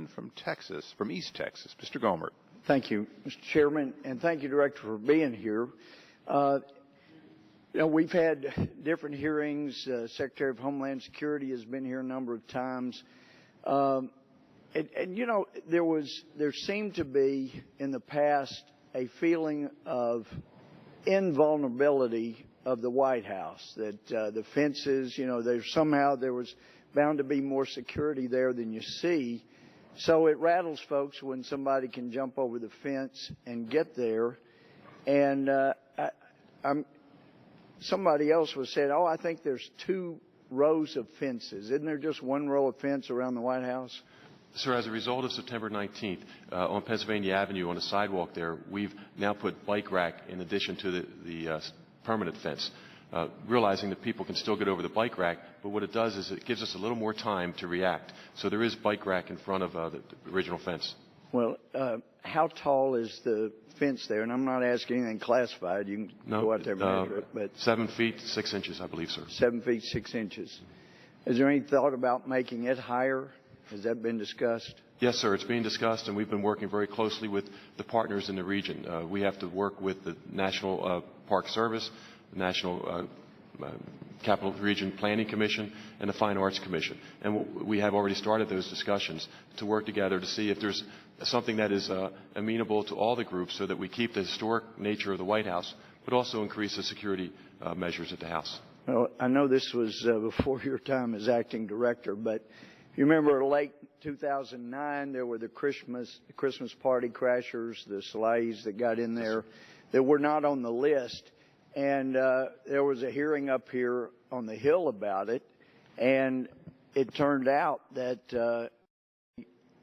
gentleman from Texas, from East Texas, Mr. Gohmert. Thank you, Mr. Chairman, and thank you, Director, for being here. We've had different hearings. Secretary of Homeland Security has been here a number of times. There seemed to be in the past a feeling of invulnerability of the White House, that the fences, there was bound to be more security there than you see. So it rattles folks when somebody can jump over the fence and get there. And somebody else was said, I think there's 2 rows of fences. Isn't there just 1 row of fence around the White House? Sir, as a result of September 19th, on Pennsylvania Avenue on a sidewalk there, we've now put bike rack in addition to the permanent fence, realizing that people can still get over the bike rack, but what it does is it gives us a little more time to react. So there is bike rack in front of the original fence. Well, how tall is the fence there? And I'm not asking anything classified. You can go out there and measure it. But 7 feet 6 inches, I believe, sir. 7 feet 6 inches. Is there any thought about making it higher? Has that been discussed? Yes, sir. It's being discussed, and we've been working very closely with the partners in the region. We have to work with the National Park Service, the National Capital Region Planning Commission, and the Fine Arts Commission. And we have already started those discussions to work together to see if there's something that is amenable to all the groups so that we keep the historic nature of the White House, but also increase the security measures at the House. Well, I know this was before your time as acting director, but you remember late 2009, there were the Christmas party crashers, the sleighs that got in there that were not on the list. And there was a hearing up here on the Hill about it. And it turned out that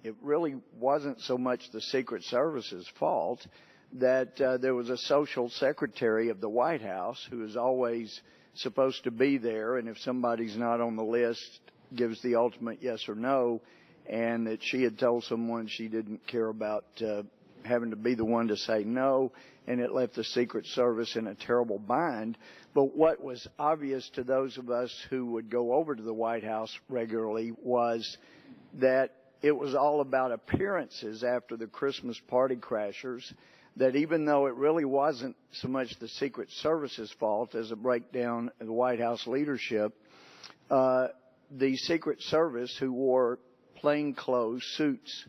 it really wasn't so much the Secret Service's fault, that there was a social secretary of the White House who is always supposed to be there. And if somebody's not on the list, gives the ultimate yes or no, and that she had told someone she didn't care about having to be the one to say no, and it left the Secret Service in a terrible bind. But what was obvious to those of us who would go over to the White House regularly was that it was all about appearances after the Christmas party crashers, that even though it really wasn't so much the Secret Service's fault as a breakdown of the White House leadership, the Secret Service, who wore plainclothes suits,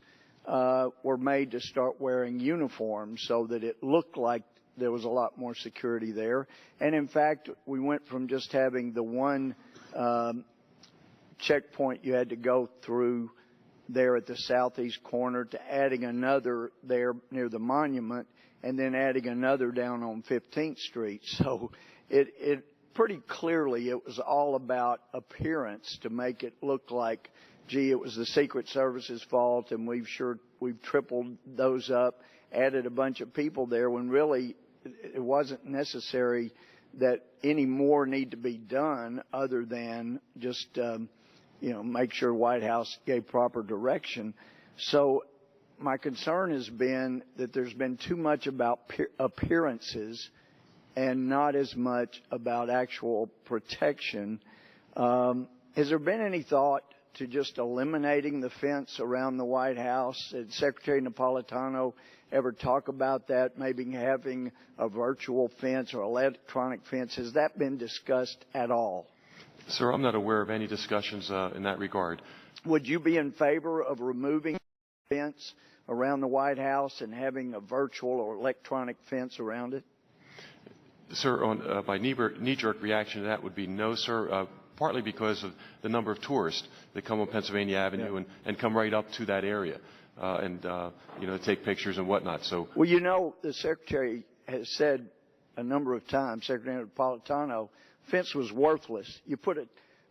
were made to start wearing uniforms so that it looked like there was a lot more security there. And in fact, we went from just having the one checkpoint you had to go through there at the southeast corner to adding another there near the monument, and then adding another down on 15th Street. So it pretty clearly it was all about appearance to make it look like, gee, it was the Secret Service's fault, and we've tripled those up, added a bunch of people there, when really it wasn't necessary that any more need to be done other than just make sure White House gave proper direction. So my concern has been that there's been too much about appearances and not as much about actual protection. Has there been any thought to just eliminating the fence around the White House? Did Secretary Napolitano ever talk about that, maybe having a virtual fence or electronic fence? Has that been discussed at all? Sir, I'm not aware of any discussions in that regard. Would you be in favor of removing the fence around the White House and having a virtual or electronic fence around it? Sir, my knee-jerk reaction to that would be no, sir, partly because of the number of tourists that come on Pennsylvania Avenue and come right up to that area and take pictures and whatnot. So, well, the Secretary has said a number of times, Secretary Napolitano, fence was worthless. You put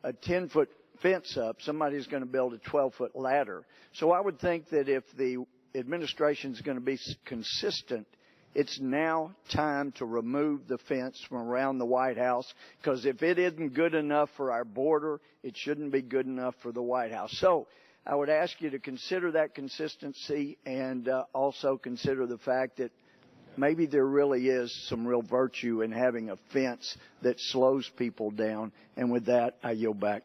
a 10-foot fence up, somebody's going to build a 12-foot ladder. So I would think that if the administration is going to be consistent, it's now time to remove the fence from around the White House, because if it isn't good enough for our border, it shouldn't be good enough for the White House. So I would ask you to consider that consistency and also consider the fact that maybe there really is some real virtue in having a fence that slows people down. And with that, I yield back.